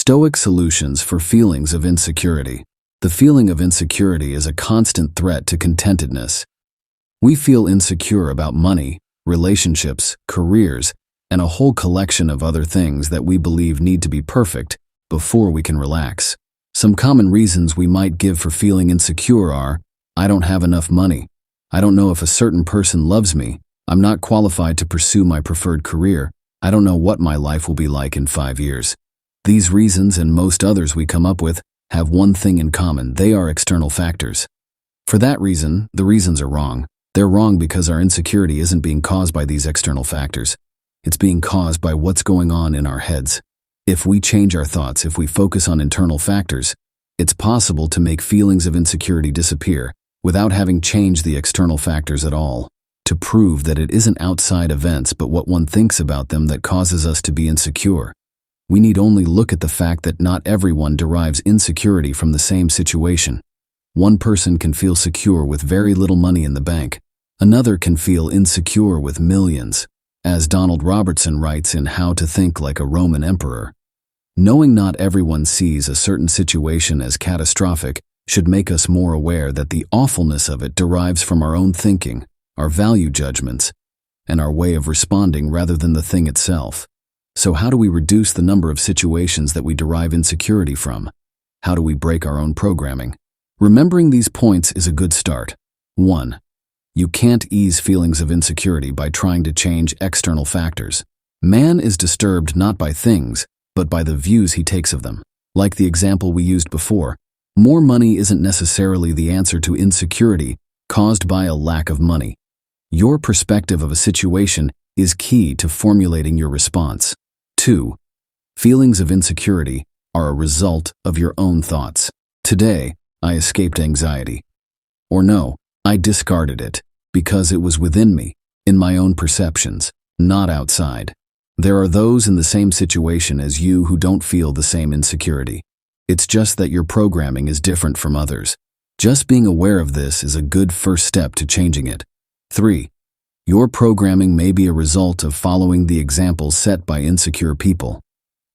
Stoic solutions for feelings of insecurity. The feeling of insecurity is a constant threat to contentedness. We feel insecure about money, relationships, careers, and a whole collection of other things that we believe need to be perfect before we can relax. Some common reasons we might give for feeling insecure are: I don't have enough money. I don't know if a certain person loves me. I'm not qualified to pursue my preferred career. I don't know what my life will be like in 5 years. These reasons and most others we come up with have one thing in common: they are external factors. For that reason, the reasons are wrong. They're wrong because our insecurity isn't being caused by these external factors. It's being caused by what's going on in our heads. If we change our thoughts, if we focus on internal factors, it's possible to make feelings of insecurity disappear without having changed the external factors at all, to prove that it isn't outside events but what one thinks about them that causes us to be insecure. We need only look at the fact that not everyone derives insecurity from the same situation. One person can feel secure with very little money in the bank. Another can feel insecure with millions. As Donald Robertson writes in How to Think Like a Roman Emperor, knowing not everyone sees a certain situation as catastrophic should make us more aware that the awfulness of it derives from our own thinking, our value judgments, and our way of responding rather than the thing itself. So how do we reduce the number of situations that we derive insecurity from? How do we break our own programming? Remembering these points is a good start. 1. You can't ease feelings of insecurity by trying to change external factors. Man is disturbed not by things, but by the views he takes of them. Like the example we used before, more money isn't necessarily the answer to insecurity caused by a lack of money. Your perspective of a situation is key to formulating your response. 2. Feelings of insecurity are a result of your own thoughts. Today, I escaped anxiety. Or no, I discarded it because it was within me, in my own perceptions, not outside. There are those in the same situation as you who don't feel the same insecurity. It's just that your programming is different from others. Just being aware of this is a good first step to changing it. 3. Your programming may be a result of following the examples set by insecure people.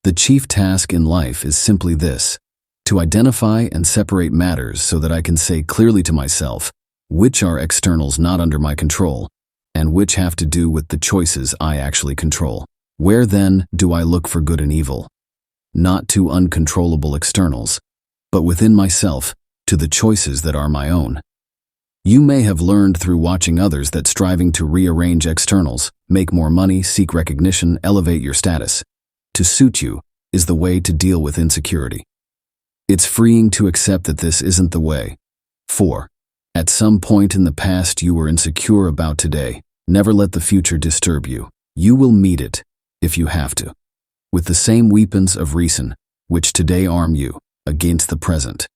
The chief task in life is simply this: to identify and separate matters so that I can say clearly to myself which are externals not under my control and which have to do with the choices I actually control. Where then do I look for good and evil? Not to uncontrollable externals, but within myself, to the choices that are my own. You may have learned through watching others that striving to rearrange externals, make more money, seek recognition, elevate your status, to suit you, is the way to deal with insecurity. It's freeing to accept that this isn't the way. 4. At some point in the past you were insecure about today. Never let the future disturb you. You will meet it, if you have to, with the same weapons of reason, which today arm you, against the present.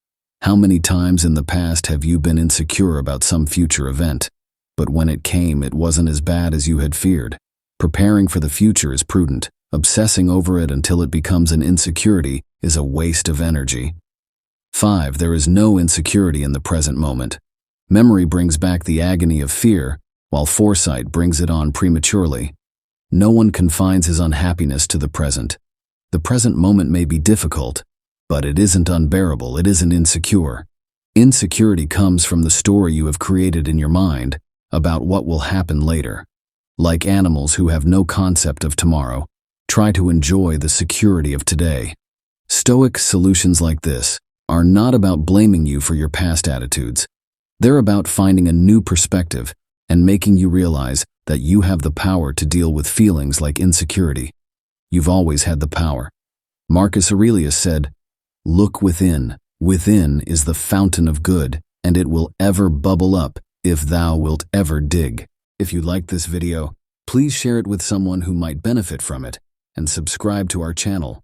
How many times in the past have you been insecure about some future event, but when it came it wasn't as bad as you had feared? Preparing for the future is prudent. Obsessing over it until it becomes an insecurity is a waste of energy. 5. There is no insecurity in the present moment. Memory brings back the agony of fear, while foresight brings it on prematurely. No one confines his unhappiness to the present. The present moment may be difficult, but it isn't unbearable, it isn't insecure. Insecurity comes from the story you have created in your mind about what will happen later. Like animals who have no concept of tomorrow, try to enjoy the security of today. Stoic solutions like this are not about blaming you for your past attitudes. They're about finding a new perspective and making you realize that you have the power to deal with feelings like insecurity. You've always had the power. Marcus Aurelius said, "Look within. Within is the fountain of good, and it will ever bubble up if thou wilt ever dig." If you liked this video, please share it with someone who might benefit from it and subscribe to our channel.